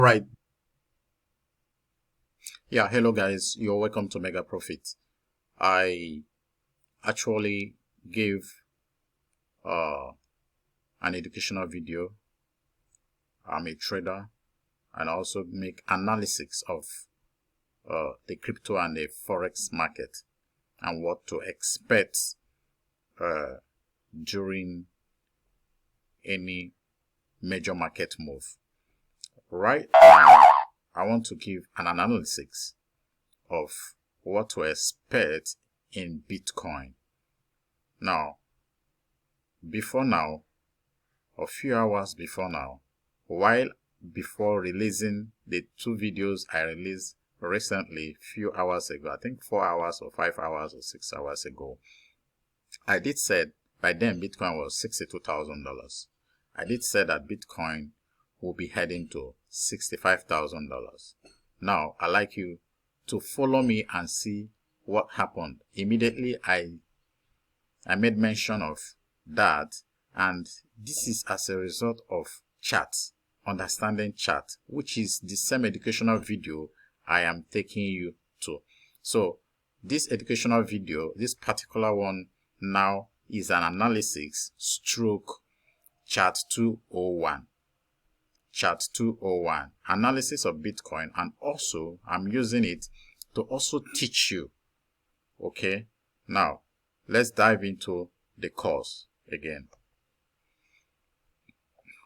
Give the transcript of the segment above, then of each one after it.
Right. Yeah, hello guys. You're welcome to Mega Profit. I actually gave uh, an educational video. I'm a trader and also make analysis of the crypto and the forex market and what to expect uh, during any major market move. Right now, I want to give an analysis of what to expect in Bitcoin. Now, a few hours before now, while before releasing the two videos I released recently, few hours ago, I think 4 hours or 5 hours or 6 hours ago, I did said by then Bitcoin was $62,000. I did say that Bitcoin will be heading to $65,000. Now, I'd like you to follow me and see what happened. Immediately, I made mention of that, and this is as a result of charts, understanding chart, which is the same educational video I am taking you to. So this educational video, this particular one now, is an analysis stroke chart 201. Chart 201, analysis of Bitcoin, and also I'm using it to also teach you. Okay, now let's dive into the course again.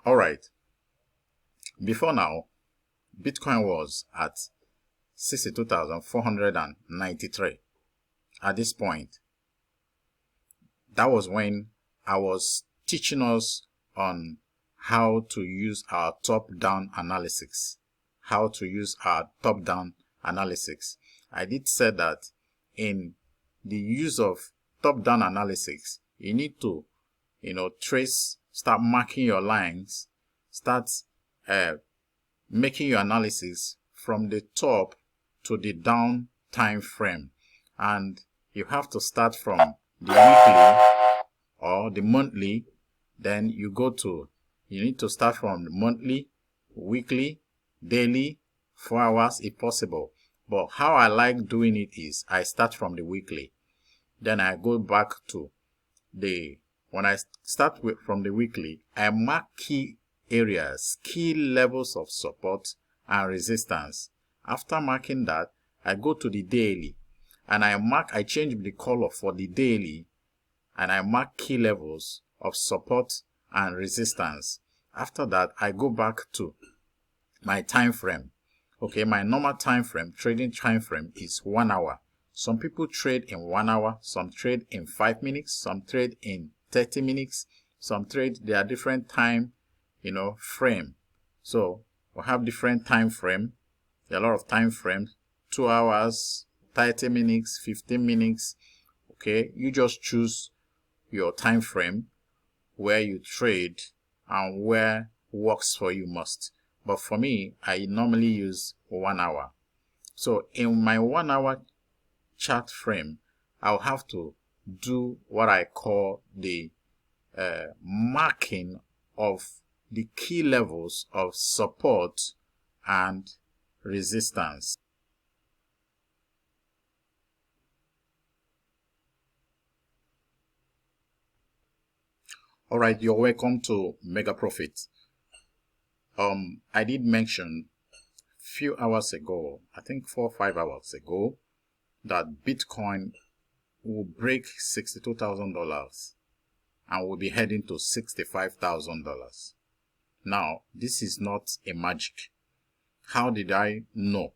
All right. Before now, Bitcoin was at 62,493. At this point, that was when I was teaching us on how to use our top-down analysis. I did say that in the use of top-down analysis, you need to, start marking your lines, start making your analysis from the top to the down time frame, and you have to start from the weekly or the monthly. Then you need to start from the monthly, weekly, daily, 4 hours if possible. But how I like doing it is I start from the weekly, then I go back to when I start from the weekly, I mark key areas, key levels of support and resistance. After marking that, I go to the daily and I change the color for the daily, and I mark key levels of support and resistance. After that, I go back to my time frame. Okay, my normal time frame, trading time frame, is 1 hour. Some people trade in 1 hour, some trade in 5 minutes, some trade in 30 minutes, some trade, there are different time, frame. So we have different time frame. There are a lot of time frames, 2 hours, 30 minutes, 15 minutes. Okay, you just choose your time frame where you trade and where works for you most. But for me, I normally use 1 hour. So in my 1 hour chart frame, I'll have to do what I call the marking of the key levels of support and resistance. All right, you're welcome to Mega Profit. I did mention few hours ago, I think 4 or 5 hours ago, that Bitcoin will break $62,000 and will be heading to $65,000. Now, this is not a magic. How did I know?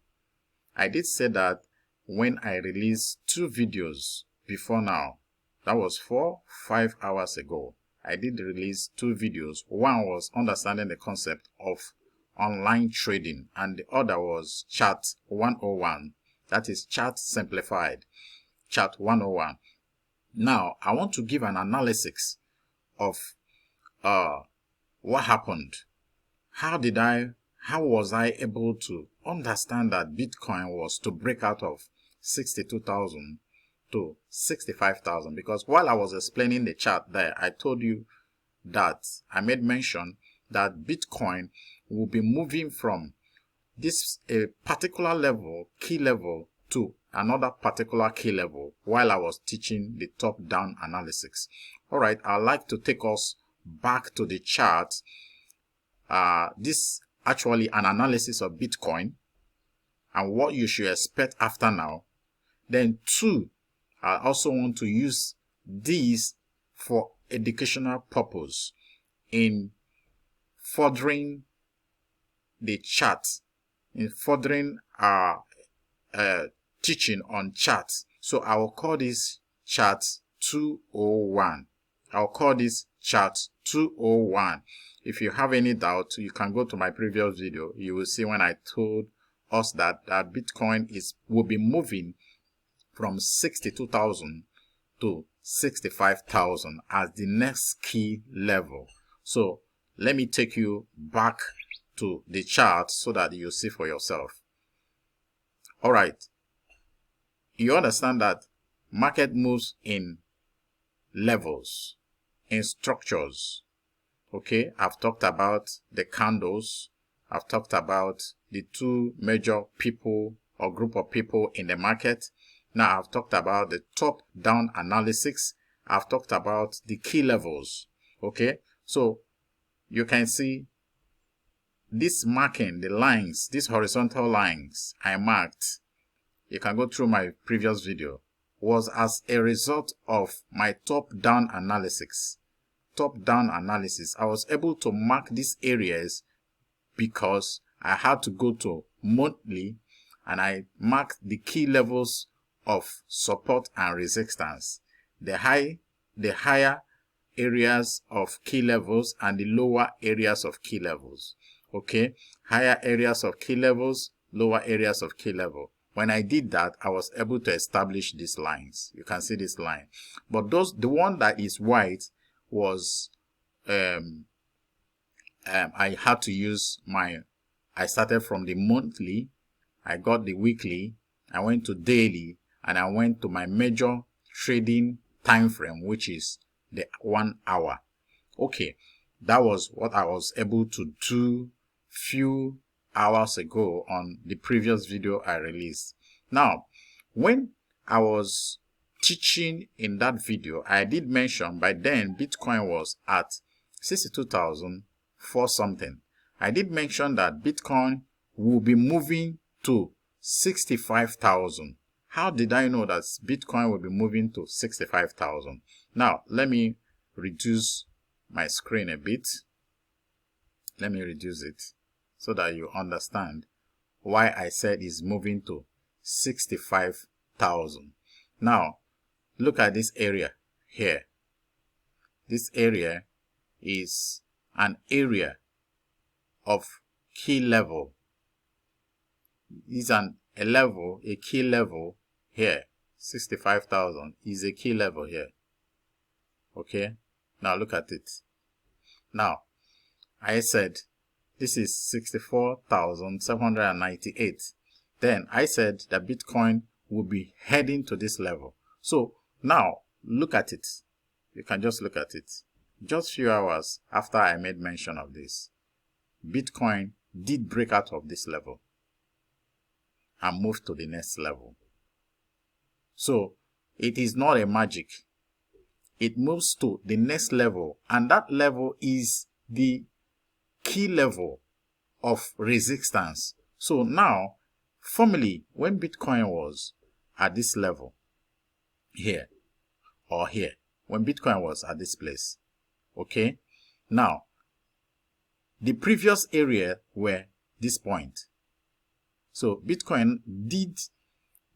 I did say that when I released 2 videos before now. That was 4 or 5 hours ago. I did release 2 videos. One was understanding the concept of online trading, and the other was Chart 101. That is Chart Simplified. Chart 101. Now, I want to give an analysis of what happened. How was I able to understand that Bitcoin was to break out of 62,000 to 65,000? Because while I was explaining the chart there, I told you that I made mention that Bitcoin will be moving from this a particular level, key level, to another particular key level while I was teaching the top-down analysis. All right, I'd like to take us back to the chart. This actually an analysis of Bitcoin and what you should expect after now. Then two, I also want to use these for educational purpose in furthering the chart, in furthering our teaching on charts. So I will call this chart 201. I'll call this chart 201. If you have any doubt, you can go to my previous video. You will see when I told us that Bitcoin will be moving from 62,000 to 65,000 as the next key level. So let me take you back to the chart so that you see for yourself. All right. You understand that market moves in levels, in structures. Okay, I've talked about the candles. I've talked about the two major people or group of people in the market. Now I've talked about the top-down analysis. I've talked about the key levels. Okay, so you can see this marking, the lines, these horizontal lines I marked, you can go through my previous video, was as a result of my top-down analysis. Top-down analysis. I was able to mark these areas because I had to go to monthly and I marked the key levels of support and resistance. The higher areas of key levels and the lower areas of key levels. Okay, higher areas of key levels, lower areas of key level. When I did that, I was able to establish these lines. You can see this line. But the one that is white was, I had to use I started from the monthly, I got the weekly, I went to daily, and I went to my major trading time frame, which is the 1 hour. Okay, that was what I was able to do few hours ago on the previous video I released. Now, when I was teaching in that video, I did mention by then Bitcoin was at 62,004 something. I did mention that Bitcoin will be moving to 65,000. How did I know that Bitcoin will be moving to 65,000? Now, let me reduce my screen a bit. Let me reduce it so that you understand why I said it's moving to 65,000. Now, look at this area here. This area is an area of key level. It's a key level here. 65,000 is a key level here. Okay, now look at it. Now, I said this is 64,798. Then I said that Bitcoin will be heading to this level. So now look at it. You can just look at it. Just few hours after I made mention of this, Bitcoin did break out of this level and move to the next level. So it is not a magic. It moves to the next level, and that level is the key level of resistance. So now, formerly, when Bitcoin was at this level, here, or here, when Bitcoin was at this place, okay, now, the previous area were this point. So Bitcoin did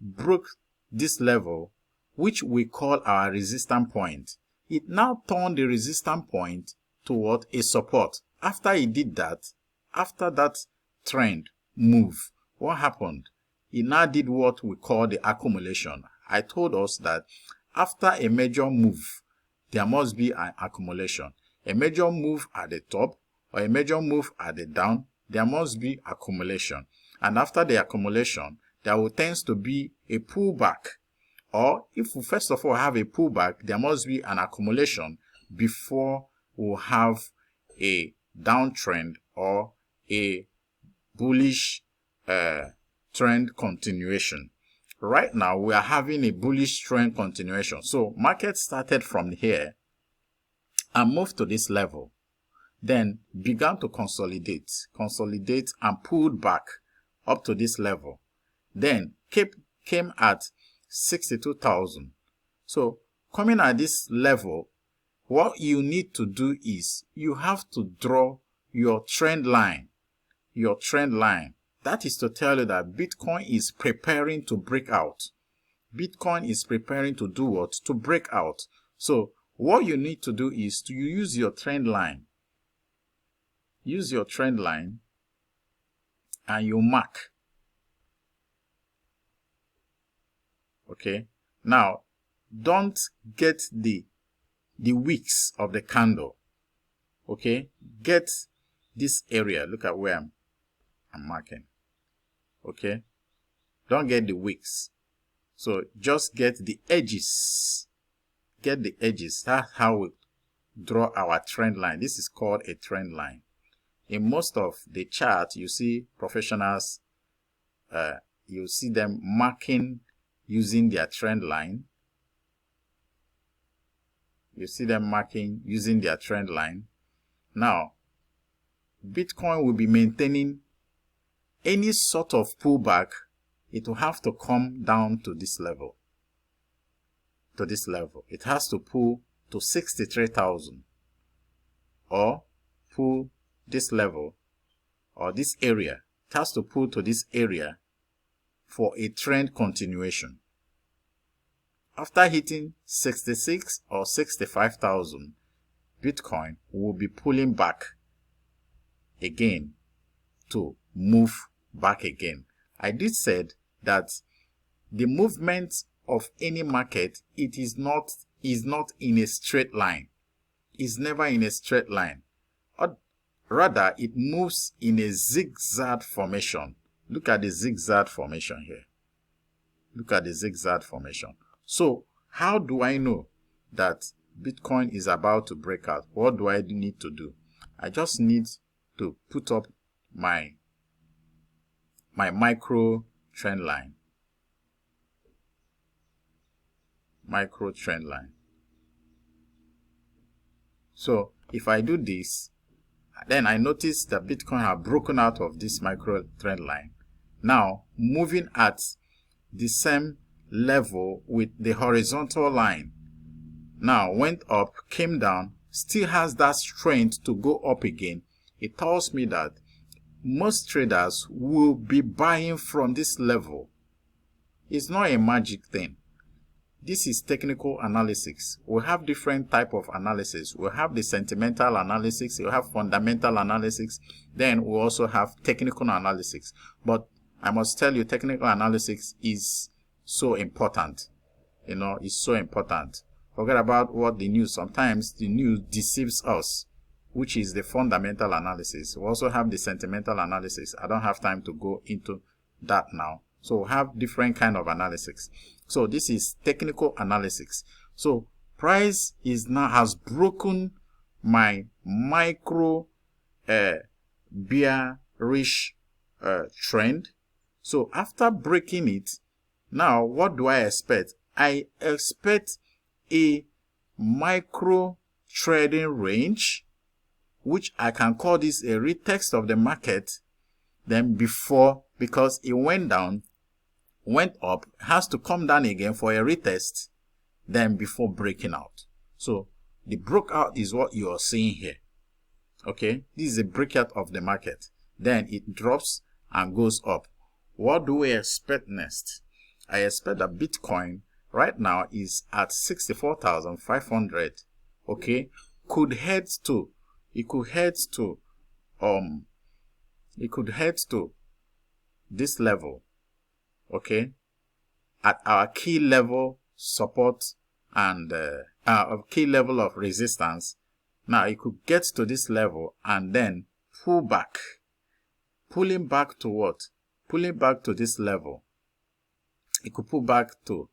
broke this level, which we call our resistance point. It now turned the resistance point toward a support. After it did that, after that trend move, what happened? It now did what we call the accumulation. I told us that after a major move, there must be an accumulation. A major move at the top or a major move at the down, there must be accumulation. And after the accumulation, there will tends to be a pullback. Or if we first of all have a pullback, there must be an accumulation before we'll have a downtrend or a bullish trend continuation. Right now, we are having a bullish trend continuation. So market started from here and moved to this level. Then began to consolidate and pulled back up to this level. Then came at 62,000. So coming at this level, what you need to do is you have to draw your trend line. That is to tell you that Bitcoin is preparing to break out. Bitcoin is preparing to do what? To break out. So what you need to do is to use your trend line. Use your trend line and you mark. Okay. Now, don't get the wicks of the candle. Okay. Get this area. Look at where I'm marking. Okay. Don't get the wicks. So just get the edges. Get the edges. That's how we draw our trend line. This is called a trend line. In most of the charts, you see professionals, you see them marking using their trend line. You see them marking using their trend line. Now, Bitcoin will be maintaining any sort of pullback. It will have to come down to this level. It has to pull to 63,000 or pull this level or this area. It has to pull to this area for a trend continuation. After hitting 66 or 65,000, Bitcoin will be pulling back again to move back again. I did said that the movement of any market, it is not in a straight line. It's never in a straight line. Or rather, it moves in a zigzag formation. Look at the zigzag formation here. Look at the zigzag formation. So, how do I know that Bitcoin is about to break out? What do I need to do? I just need to put up my micro trend line. Micro trend line. So, if I do this, then I notice that Bitcoin have broken out of this micro trend line. Now, moving at the same level with the horizontal line. Now, went up, came down, still has that strength to go up again. It tells me that most traders will be buying from this level. It's not a magic thing. This is technical analysis. We have different type of analysis. We have the sentimental analysis, we have fundamental analysis, then we also have technical analysis. But I must tell you, technical analysis is so important. It's so important. Forget about what the news, sometimes the news deceives us, which is the fundamental analysis. We also have the sentimental analysis. I don't have time to go into that now. So we have different kind of analysis. So this is technical analysis. So price has broken my micro bearish trend. So after breaking it, now what do I expect? I expect a micro trading range, which I can call this a retest of the market. Then before, because it went down, went up, has to come down again for a retest, then before breaking out. So the breakout is what you are seeing here. Okay, this is a breakout of the market. Then it drops and goes up. What do we expect next? I expect that Bitcoin right now is at 64,500. Okay, it could head to this level. Okay, at our key level support and our key level of resistance. Now it could get to this level and then pull back, pulling back to what? Pulling back to this level. It could pull back to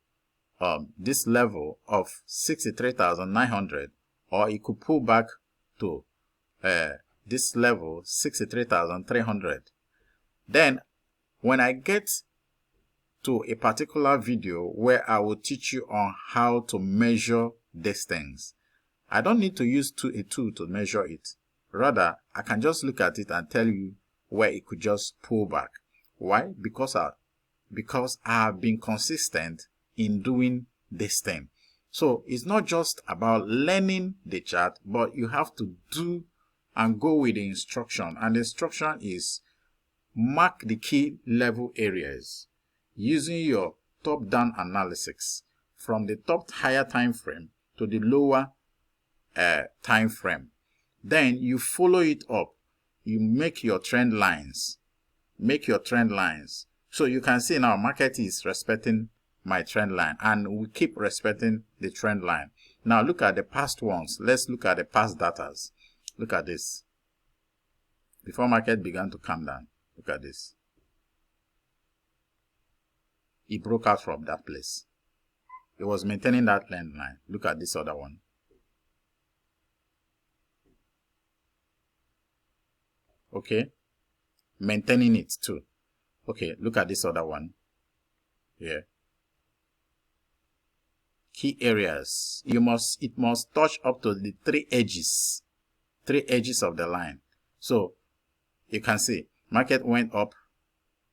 this level of 63,900, or it could pull back to this level 63,300. Then when I get to a particular video where I will teach you on how to measure these things, I don't need to use a tool to measure it. Rather, I can just look at it and tell you where it could just pull back. Why? Because I have been consistent in doing this thing. So it's not just about learning the chart, but you have to do and go with the instruction. And the instruction is mark the key level areas using your top-down analysis from the top higher time frame to the lower time frame. Then you follow it up. You make your trend lines. So you can see now market is respecting my trend line, and we keep respecting the trend line. Now look at the past ones. Let's look at the past datas. Look at this. Before market began to come down, look at this. It broke out from that place. It was maintaining that trend line. Look at this other one. Okay, maintaining it too. Okay, look at this other one here. Key areas. It must touch up to the three edges of the line. So you can see market went up,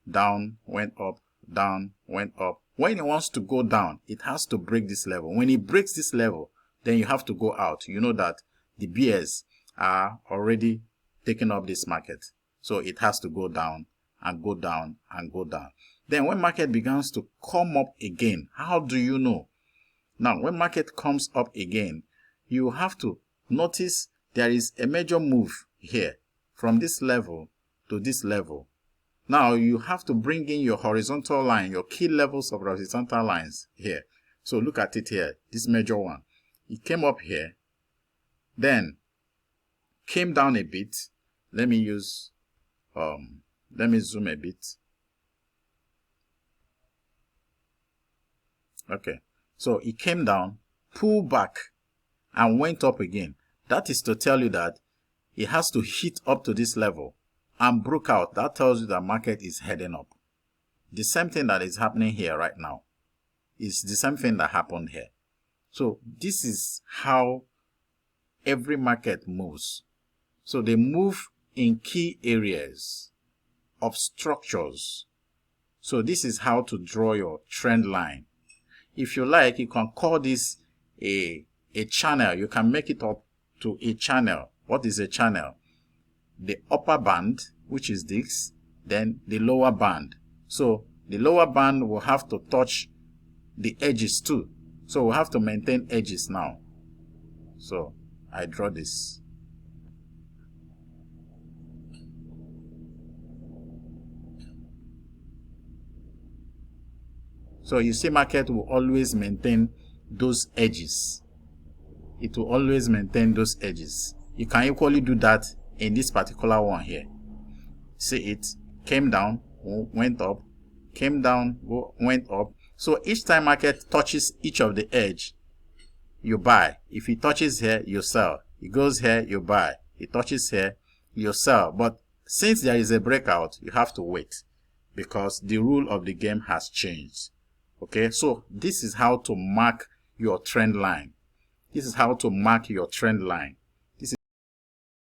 down, went up, down, went up. When it wants to go down, it has to break this level. When it breaks this level, then you have to go out. You know that the bears are already taking up this market. So it has to go down and go down and go down. Then when market begins to come up again, how do you know? Now, when market comes up again, you have to notice there is a major move here from this level to this level. Now, you have to bring in your horizontal line, your key levels of horizontal lines here. So look at it here, this major one. It came up here, then came down a bit. Let me zoom a bit. Okay, so it came down, pulled back, and went up again. That is to tell you that it has to hit up to this level and broke out. That tells you that market is heading up. The same thing that is happening here right now is the same thing that happened here. So this is how every market moves. So they move in key areas of structures. So this is how to draw your trend line. If you like, you can call this a channel. You can make it up to a channel. What is a channel? The upper band, which is this, then the lower band. So the lower band will have to touch the edges too. So we'll have to maintain edges now. So I draw this. So you see market will always maintain those edges. It will always maintain those edges. You can equally do that in this particular one here. See it came down, went up, came down, went up. So each time market touches each of the edge, you buy. If it touches here, you sell. It goes here, you buy. It touches here, you sell. But since there is a breakout, you have to wait because the rule of the game has changed. Okay, so this is how to mark your trend line. This is how to mark your trend line.